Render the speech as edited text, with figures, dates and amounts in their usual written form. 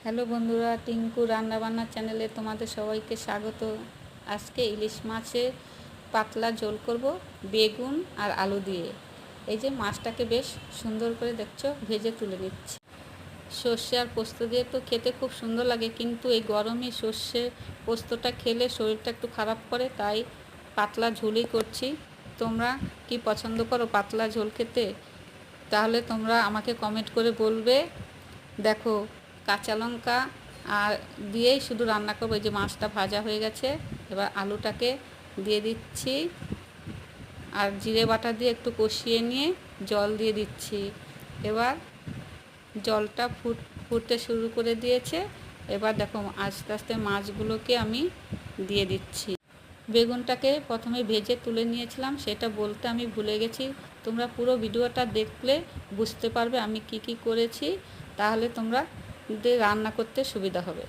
Hello বন্ধুরা, টিঙ্কু রান্নাবান্না চ্যানেলে তোমাদের সবাইকে স্বাগত। আজকে ইলিশ মাছের পাতলা ঝোল করব বেগুন আর আলু দিয়ে। এই যে মাছটাকে বেশ সুন্দর করে দেখছো ভেজে তুলে নিচ্ছি। সর্ষে আর পোস্ত দিয়ে তো খেতে খুব সুন্দর লাগে, কিন্তু এই গরমে সর্ষে পোস্তটা খেলে শরীরটা একটু খারাপ করে, তাই পাতলা ঝোলই করছি। তোমরা কি পছন্দ করো পাতলা ঝোল খেতে? তাহলে তোমরা আমাকে কমেন্ট করে বলবে। দেখো, কাঁচা লঙ্কা আর দিয়েই শুধু রান্না করবো। এই যে মাছটা ভাজা হয়ে গেছে, এবার আলুটাকে দিয়ে দিচ্ছি আর জিরে বাটা দিয়ে একটু কষিয়ে নিয়ে জল দিয়ে দিচ্ছি। এবার জলটা ফুটতে শুরু করে দিয়েছে। এবার দেখো আস্তে আস্তে মাছগুলোকে আমি দিয়ে দিচ্ছি। বেগুনটাকে প্রথমে ভেজে তুলে নিয়েছিলাম, সেটা বলতে আমি ভুলে গেছি। তোমরা পুরো ভিডিওটা দেখলে বুঝতে পারবে আমি কি কি করেছি, তাহলে তোমরা রান্না করতে সুবিধা হবে।